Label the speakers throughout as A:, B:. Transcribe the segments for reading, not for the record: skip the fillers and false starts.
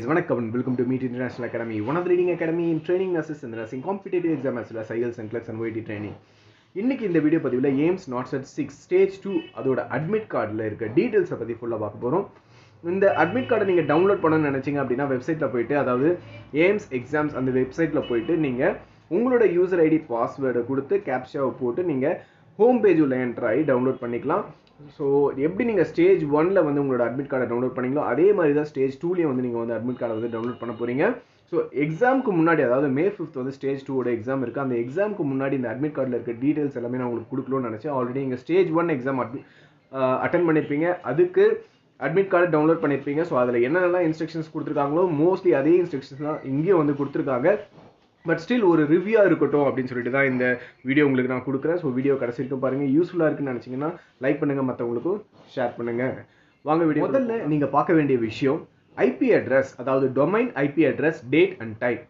A: வணக்கம் and welcome to Meet International Academy, one of the leading academy in training nurses and nursing competitive exam as well as IELTS and CLEX and OET training. இன்னைக்கு இந்த video பதிவில் AIIMS நாட்செட் 6 stage 2 அதோட admit கார்டில் இருக்க டீட்டெயில்ஸை பற்றி ஃபுல்லாக பார்க்க போகிறோம். இந்த அட்மிட் கார்டை நீங்கள் டவுன்லோட் பண்ணணும்னு நினச்சிங்க அப்படின்னா வெப்சைட்டில் போயிட்டு, அதாவது எய்ம்ஸ் எக்ஸாம்ஸ் அந்த வெப்சைட்டில் போயிட்டு நீங்கள் உங்களோட யூசர் ஐடி பாஸ்வேர்டை கொடுத்து கேப்ஷாவை போட்டு நீங்கள் ஹோம் பேஜ் உள்ள என்டர் ஆகி டவுன்லோட் பண்ணிக்கலாம். ஸோ எப்படி நீங்கள் ஸ்டேஜ் 1ல் வந்து உங்களோட அட்மிட் கார்டை டவுன்லோட் பண்ணிங்களோ அதே மாதிரி தான் ஸ்டேஜ் 2லேயும் வந்து நீங்கள் வந்து அட்மிட் கார்டை வந்து டவுன்லோட் பண்ண போகிறீங்க. ஸோ எக்ஸாமுக்கு முன்னாடி, அதாவது May 5th வந்து ஸ்டேஜ் 2ஓட எக்ஸாம் இருக்குது. அந்த எக்ஸாமுக்கு முன்னாடி இந்த அட்மிட் கார்டில் இருக்க டீட்டெயில்ஸ் எல்லாமே நான் உங்களுக்கு கொடுக்கணும்னு நினச்சேன். ஆல்ரெடி நீங்கள் ஸ்டேஜ் 1 எக்ஸாம் அட்டன் பண்ணியிருப்பீங்க, அதுக்கு அட்மிட் கார்டு டவுன்லோட் பண்ணியிருப்பீங்க. ஸோ அதில் என்னென்னலாம் இன்ஸ்ட்ரக்ஷன்ஸ் கொடுத்துருக்காங்களோ மோஸ்ட்லி அதே இன்ஸ்ட்ரக்ஷன்ஸ் தான் இங்கேயும் வந்து கொடுத்துருக்காங்க. பட் ஸ்டில் ஒரு ரிவ்யூவாக இருக்கட்டும் அப்படின்னு சொல்லிட்டு தான் இந்த வீடியோ உங்களுக்கு நான் கொடுக்குறேன். ஸோ வீடியோ கடைசி வரைக்கும் பாருங்கள். யூஸ்ஃபுல்லாக இருக்குன்னு நினச்சிங்கன்னா லைக் பண்ணுங்கள், மற்றவங்களுக்கும் ஷேர் பண்ணுங்கள். வாங்க வீடியோ. முதல்ல நீங்கள் பார்க்க வேண்டிய விஷயம் ஐபி அட்ரஸ், அதாவது domain IP address, date and time.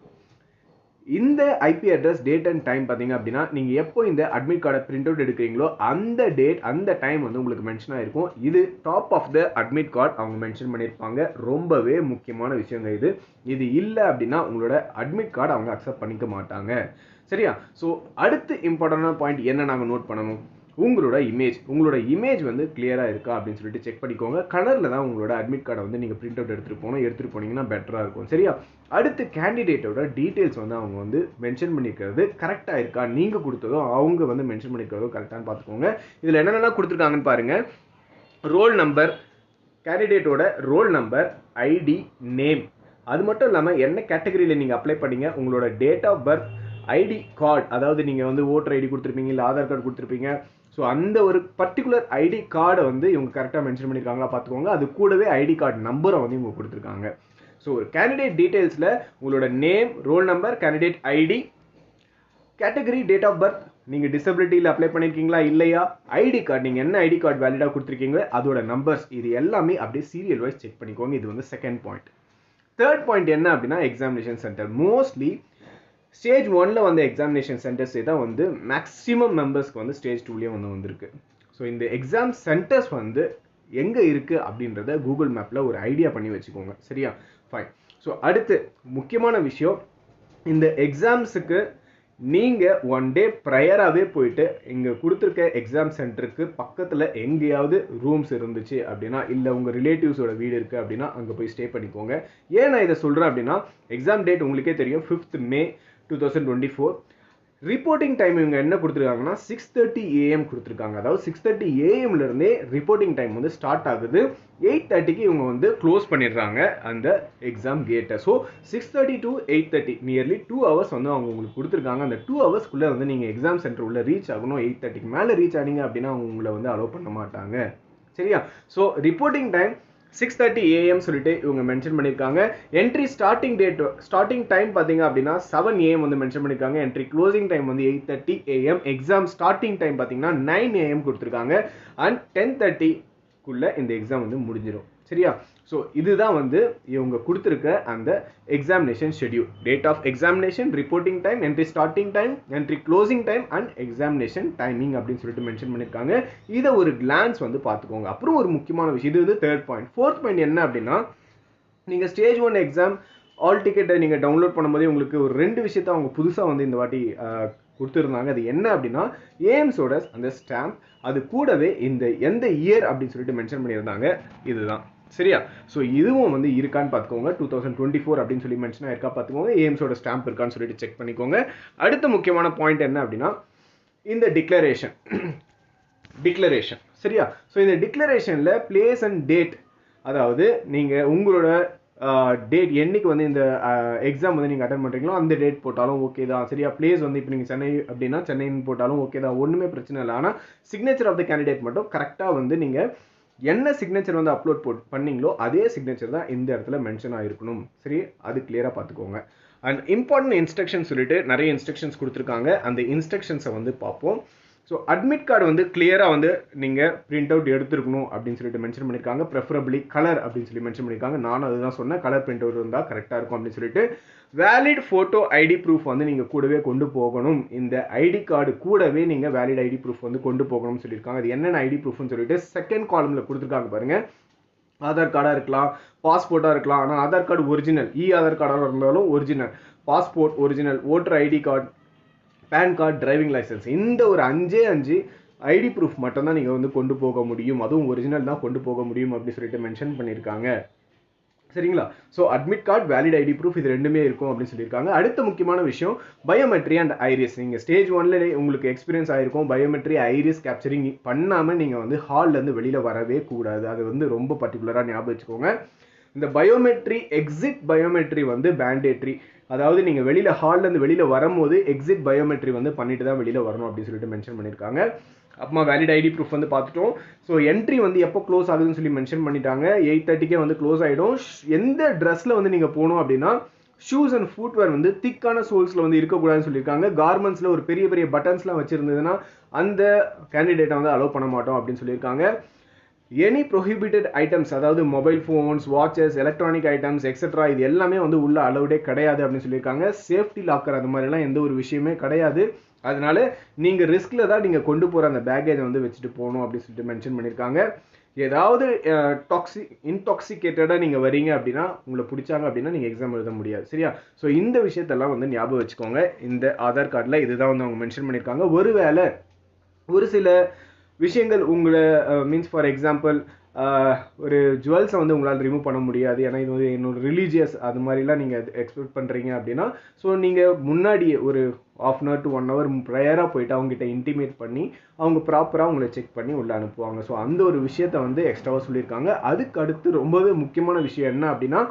A: இந்த IP address, date and time பார்த்தீங்க அப்படின்னா நீங்கள் எப்போ இந்த அட்மிட் கார்டை பிரிண்ட் அவுட் எடுக்கிறீங்களோ அந்த டேட் அந்த டைம் வந்து உங்களுக்கு மென்ஷன் ஆகிருக்கும். இது top of the admit card அவங்க மென்ஷன் பண்ணியிருப்பாங்க. ரொம்பவே முக்கியமான விஷயங்க இது. இது இல்லை அப்படின்னா உங்களோட அட்மிட் கார்டு அவங்க அக்செப்ட் பண்ணிக்க மாட்டாங்க. சரியா? ஸோ அடுத்து இம்பார்ட்டண்டான பாயிண்ட் என்ன நாங்கள் நோட் பண்ணணும், உங்களோட இமேஜ் வந்து கிளியராக இருக்கா அப்படின்னு சொல்லிட்டு செக் பண்ணிக்கோங்க. கலரில் தான் உங்களோட அட்மிட் கார்டை வந்து நீங்கள் பிரிண்ட் அவுட் எடுத்துகிட்டு போனீங்கன்னா பெட்டராக இருக்கும். சரியா? அடுத்து கேண்டிடேட்டோட டீட்டெயில்ஸ் வந்து அவங்க வந்து மென்ஷன் பண்ணிக்கிறது கரெக்டாக இருக்கா, நீங்கள் கொடுத்ததும் அவங்க வந்து மென்ஷன் பண்ணிக்கிறதும் கரெக்டானு பார்த்துக்கோங்க. இதில் என்னென்னலாம் கொடுத்துருக்காங்கன்னு பாருங்கள். ரோல் நம்பர், கேண்டிடேட்டோட ரோல் நம்பர், ஐடி, நேம், அது மட்டும் இல்லாமல் என்ன கேட்டகரியில் நீங்கள் அப்ளை பண்ணீங்க, உங்களோட date of birth, ID card, அதாவது நீங்கள் வந்து ஓட்டர் ஐடி கொடுத்துருப்பீங்க, இல்லை ஆதார் கார்டு கொடுத்துருப்பீங்க. ஸோ அந்த ஒரு பர்டிகுலர் ஐடி கார்டை வந்து இவங்க கரெக்டாக மென்ஷன் பண்ணியிருக்காங்களா பார்த்துக்கோங்க. அது கூடவே ஐடி கார்டு நம்பரை வந்து இவங்க கொடுத்துருக்காங்க. ஸோ ஒரு கேண்டிடேட் டீட்டெயில்ஸில் உங்களோட name, roll number, candidate ID, category, date of birth, நீங்கள் டிசபிலிட்டியில் அப்ளை பண்ணியிருக்கீங்களா இல்லையா, ஐடி கார்டு, நீங்கள் என்ன ஐடி கார்டு வேலிடாக கொடுத்துருக்கீங்களோ அதோட நம்பர்ஸ், இது எல்லாமே அப்படியே சீரியல் வைஸ் செக் பண்ணிக்கோங்க. இது வந்து செகண்ட் பாயிண்ட். தேர்ட் பாயிண்ட் என்ன அப்படின்னா எக்ஸாமினேஷன் சென்டர். மோஸ்ட்லி ஸ்டேஜ் 1ல் வந்து எக்ஸாமினேஷன் சென்டர்ஸே தான் வந்து மேக்ஸிமம் மெம்பர்ஸ்க்கு வந்து ஸ்டேஜ் 2லேயே வந்து வந்திருக்கு. ஸோ இந்த எக்ஸாம் சென்டர்ஸ் வந்து எங்கே இருக்குது அப்படின்றத கூகுள் மேப்பில் ஒரு ஐடியா பண்ணி வச்சுக்கோங்க. சரியா? ஃபைன். ஸோ அடுத்து முக்கியமான விஷயம், இந்த எக்ஸாம்ஸுக்கு நீங்கள் 1 டே ப்ரையராகவே போயிட்டு இங்கே கொடுத்துருக்க எக்ஸாம் சென்டருக்கு பக்கத்தில் எங்கேயாவது ரூம்ஸ் இருந்துச்சு அப்படின்னா, இல்லை உங்கள் ரிலேட்டிவ்ஸோட வீடு இருக்குது அப்படின்னா அங்கே போய் ஸ்டே பண்ணிக்கோங்க. ஏன் நான் இதை சொல்கிறேன் அப்படின்னா, எக்ஸாம் டேட் உங்களுக்கே தெரியும், 5th May 2024. ரிப்போர்ட்டிங் டைம் இவங்க என்ன கொடுத்துருக்காங்கன்னா 6:30 AM கொடுத்துருக்காங்க. அதாவது 6:30 AM ரிப்போர்ட்டிங் டைம் வந்து ஸ்டார்ட் ஆகுது. 8:30க்கு இவங்க வந்து க்ளோஸ் பண்ணிடுறாங்க அந்த எக்ஸாம் கேட்டை. ஸோ 6:30 to 8:30 நியர்லி 2 hours வந்து அவங்க உங்களுக்கு கொடுத்துருக்காங்க. அந்த 2 hoursக்குள்ளே வந்து நீங்கள் எக்ஸாம் சென்டர் உள்ள ரீச் ஆகணும். 8:30க்கு மேலே ரீச் ஆனீங்க அப்படின்னா அவங்க உங்களை வந்து அலோவ் பண்ண மாட்டாங்க. சரியா? ஸோ ரிப்போர்ட்டிங் டைம் 6:30 AM சொல்லிட்டு இவங்க மென்ஷன் பண்ணியிருக்காங்க. என்ட்ரி ஸ்டார்டிங் டைம் பார்த்தீங்க அப்படின்னா 7 AM வந்து மென்ஷன் பண்ணியிருக்காங்க. என்ட்ரி க்ளோசிங் டைம் வந்து 8:30 AM. எக்ஸாம் ஸ்டார்டிங் டைம் பார்த்தீங்கன்னா 9 AM கொடுத்துருக்காங்க. அண்ட் 10:30க்குள்ளே இந்த எக்ஸாம் வந்து முடிஞ்சிடும். சரியா? ஸோ இதுதான் வந்து இவங்க கொடுத்துருக்க அந்த examination schedule. Date of examination, reporting time, entry starting time, entry closing time and examination timing அப்படின்னு சொல்லிட்டு மென்ஷன் பண்ணியிருக்காங்க. இதை ஒரு கிளான்ஸ் வந்து பார்த்துக்கோங்க. அப்புறம் ஒரு முக்கியமான விஷயம், இது வந்து தேர்ட் பாயிண்ட். ஃபோர்த் பாயிண்ட் என்ன அப்படின்னா, நீங்கள் ஸ்டேஜ் 1 எக்ஸாம் ஆல் டிக்கெட்டை நீங்கள் டவுன்லோட் பண்ணும்போதே உங்களுக்கு ஒரு 2 விஷயத்தை அவங்க புதுசாக வந்து இந்த வாட்டி கொடுத்துருந்தாங்க. அது என்ன அப்படின்னா எய்ம்ஸோட அந்த ஸ்டாம்ப், அது கூடவே இந்த எந்த இயர் அப்படின்னு சொல்லிட்டு மென்ஷன் பண்ணியிருந்தாங்க. இதுதான். சரியா? ஸோ இதுவும் வந்து இருக்கான்னு பார்த்துக்கோங்க. 2024 அப்படின்னு சொல்லி மென்ஷன் ஆயிருக்கா பார்த்துக்கோங்க. எய்ம்ஸோட ஸ்டாம்ப் இருக்கான்னு சொல்லிட்டு செக் பண்ணிக்கோங்க. அடுத்த முக்கியமான பாயிண்ட் என்ன அப்படின்னா இந்த டிக்ளரேஷன். சரியா? ஸோ இந்த டிக்ளரேஷனில் பிளேஸ் அண்ட் டேட், அதாவது நீங்கள் உங்களோட டேட் என்னைக்கு வந்து இந்த எக்ஸாம் வந்து நீங்கள் அட்டன் பண்ணுறீங்களோ அந்த டேட் போட்டாலும் ஓகே தான். சரியா? பிளேஸ் வந்து இப்போ நீங்கள் சென்னை அப்படின்னா சென்னைன்னு போட்டாலும் ஓகே தான், ஒன்றுமே பிரச்சனை இல்லை. ஆனால் சிக்னேச்சர் ஆஃப் த கேண்டிடேட் மட்டும் கரெக்டாக வந்து நீங்கள் என்ன சிக்னேச்சர் வந்து அப்லோட் பண்ணீங்களோ அதே சிக்னேச்சர் தான் இந்த இடத்துல மென்ஷன் ஆகிருக்கணும். சரி? அது கிளியராக பார்த்துக்கோங்க. அண்ட் இம்பார்ட்டன்ட் இன்ஸ்ட்ரக்ஷன்ஸ் சொல்லிட்டு நிறைய இன்ஸ்ட்ரக்ஷன்ஸ் கொடுத்துருக்காங்க. அந்த இன்ஸ்ட்ரக்ஷன்ஸை வந்து பார்ப்போம். ஸோ அட்மிட் கார்டு வந்து கிளியராக வந்து நீங்கள் பிரிண்ட் அவுட் எடுத்துருக்கணும் அப்படின்னு சொல்லிட்டு மென்ஷன் பண்ணியிருக்காங்க. ப்ரெஃபரபிளி கலர் அப்படின்னு சொல்லி மென்ஷன் பண்ணியிருக்காங்க. நானும் அதுதான் சொன்னேன், கலர் பிரிண்ட் அவுட் இருந்தால் கரெக்டாக இருக்கும் அப்படின்னு சொல்லிட்டு. வேலிட் ஃபோட்டோ ஐடி ப்ரூஃப் வந்து நீங்கள் கூடவே கொண்டு போகணும். இந்த ஐடி கார்டு கூடவே நீங்கள் வேலிட் ஐடி ப்ரூஃப் வந்து கொண்டு போகணும்னு சொல்லியிருக்காங்க. அது என்னென்ன ஐடி ப்ரூஃப்னு சொல்லிட்டு செகண்ட் காலமில் கொடுத்துருக்காங்க பாருங்கள். ஆதார் கார்டாக இருக்கலாம், பாஸ்போர்ட்டாக இருக்கலாம். ஆனால் ஆதார் கார்டு ஒரிஜினல், ஆதார் கார்டாக இருந்தாலும் original, passport original, voter ID card, PAN card, driving licence, இந்த ஒரு 5 ஐடி ப்ரூஃப் மட்டும்தான் நீங்கள் வந்து கொண்டு போக முடியும். அதுவும் ஒரிஜினல் தான் கொண்டு போக முடியும் அப்படின்னு சொல்லிட்டு மென்ஷன் பண்ணியிருக்காங்க. சரிங்களா? So admit card, valid ID proof இது ரெண்டுமே இருக்கும் அப்படின்னு சொல்லியிருக்காங்க. அடுத்த முக்கியமான விஷயம் பயோமெட்ரி அண்ட் ஐரிஸ். நீங்கள் ஸ்டேஜ் 1ல உங்களுக்கு எக்ஸ்பீரியன்ஸ் ஆயிருக்கும். பயோமெட்ரி ஐரிஸ் கேப்சரிங் பண்ணாமல் நீங்கள் வந்து ஹால்லேருந்து வெளியில் வரவே கூடாது. அது வந்து ரொம்ப பர்டிகுலராக ஞாபகம் வச்சுக்கோங்க. இந்த பயோமெட்ரி, எக்ஸிட் பயோமெட்ரி வந்து மேண்டேட்ரி. அதாவது நீங்கள் வெளியில் ஹால்லேருந்து வெளியில் வரும்போது எக்ஸிட் பயோமெட்ரி வந்து பண்ணிட்டு தான் வெளியில் வரணும் அப்படின்னு சொல்லிட்டு மென்ஷன் பண்ணியிருக்காங்க. அப்புறமா வேலிட் ஐடி ப்ரூஃப் வந்து பார்த்துட்டோம். ஸோ என்ட்ரி வந்து எப்போ க்ளோஸ் ஆகுதுன்னு சொல்லி மென்ஷன் பண்ணிட்டாங்க. 8:30 வந்து க்ளோஸ் ஆகிடும். எந்த ட்ரெஸ்ஸில் வந்து நீங்கள் போகணும் அப்படின்னா ஷூஸ் அண்ட் ஃபுட்வேர் வந்து திக்கான சோல்ஸில் வந்து இருக்கக்கூடாதுன்னு சொல்லியிருக்காங்க. கார்மெண்ட்ஸில் ஒரு பெரிய பெரிய பட்டன்ஸ்லாம் வச்சுருந்ததுன்னா அந்த கேண்டிடேட்டை வந்து அலோவ் பண்ண மாட்டோம் அப்படின்னு சொல்லியிருக்காங்க. எனி ப்ரொஹிபிட்டட் ஐட்டம்ஸ், அதாவது mobile phones, watches, electronic items etcetera, இது எல்லாமே வந்து உள்ள அலௌடே கிடையாது அப்படின்னு சொல்லியிருக்காங்க. சேஃப்டி லாக்கர் அந்த மாதிரிலாம் எந்த ஒரு விஷயமே கிடையாது. அதனால நீங்கள் ரிஸ்கில் தான் நீங்கள் கொண்டு போகிற அந்த பேக்கேஜை வந்து வச்சுட்டு போகணும் அப்படின்னு சொல்லிட்டு மென்ஷன் பண்ணியிருக்காங்க. ஏதாவது இன்டாக்சிகேட்டடாக நீங்கள் வரீங்க அப்படின்னா, உங்களை பிடிச்சாங்க அப்படின்னா நீங்கள் எக்ஸாம் எழுத முடியாது. சரியா? ஸோ இந்த விஷயத்தெல்லாம் வந்து ஞாபகம் வச்சுக்கோங்க. இந்த ஆதார் கார்டில் இதுதான் வந்து அவங்க மென்ஷன் பண்ணியிருக்காங்க. ஒருவேளை ஒரு சில விஷயங்கள் உங்களை மீன்ஸ் ஃபார் எக்ஸாம்பிள் ஒரு ஜுவல்ஸை வந்து உங்களால் ரிமூவ் பண்ண முடியாது, ஏன்னா இது வந்து என்னோட ரிலீஜியஸ் அது மாதிரிலாம் நீங்கள் எக்ஸ்பெக்ட் பண்ணுறீங்க அப்படின்னா, ஸோ நீங்கள் முன்னாடியே ஒரு 1/2 hour to 1 hour ப்ரையராக போயிட்டு அவங்ககிட்ட இன்டிமேட் பண்ணி அவங்க ப்ராப்பராக உங்களை செக் பண்ணி உள்ளே அனுப்புவாங்க. ஸோ அந்த ஒரு விஷயத்தை வந்து எக்ஸ்ட்ராவாக சொல்லியிருக்காங்க. அதுக்கு அடுத்து ரொம்பவே முக்கியமான விஷயம் என்ன அப்படின்னா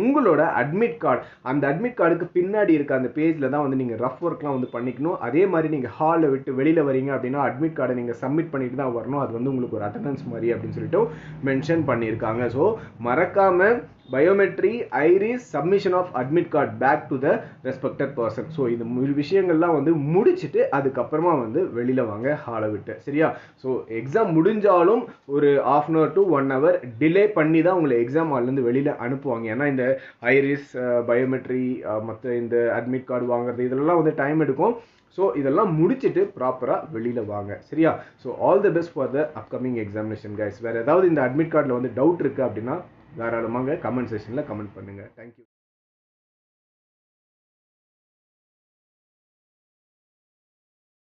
A: உங்களோட அட்மிட் கார்டு. அந்த அட்மிட் கார்டுக்கு பின்னாடி இருக்க அந்த பேஜில் தான் வந்து நீங்கள் ரஃப் ஒர்க்லாம் வந்து பண்ணிக்கணும். அதே மாதிரி நீங்கள் ஹாலில் விட்டு வெளியில் வரீங்க அப்படின்னா அட்மிட் கார்டை நீங்கள் சப்மிட் பண்ணிட்டு தான் வரணும். அது வந்து உங்களுக்கு ஒரு அட்டண்டன்ஸ் மாதிரி அப்படின்னு சொல்லிட்டு மென்ஷன் பண்ணியிருக்காங்க. ஸோ மறக்காமல் biometry, iris, submission of admit card back to the respected person. So இந்த விஷயங்கள்லாம் வந்து முடிச்சுட்டு அதுக்கப்புறமா வந்து வெளியில் வாங்க ஹாலை விட்டு. சரியா? ஸோ எக்ஸாம் முடிஞ்சாலும் ஒரு 1/2 hour to 1 hour டிலே பண்ணி தான் உங்களை எக்ஸாம் ஹால்லேருந்து வெளியில் அனுப்புவாங்க. ஏன்னா இந்த ஐரிஸ், பயோமெட்ரி, மற்ற இந்த அட்மிட் கார்டு வாங்குறது இதெல்லாம் வந்து டைம் எடுக்கும். ஸோ இதெல்லாம் முடிச்சுட்டு ப்ராப்பராக வெளியில் வாங்க. சரியா? So all the best for the upcoming examination guys. வேறு ஏதாவது இந்த அட்மிட் கார்டில் வந்து டவுட் இருக்குது அப்படின்னா தாராளமாக கமெண்ட் செக்ஷனில் கமெண்ட் பண்ணுங்கள். தேங்க்யூ.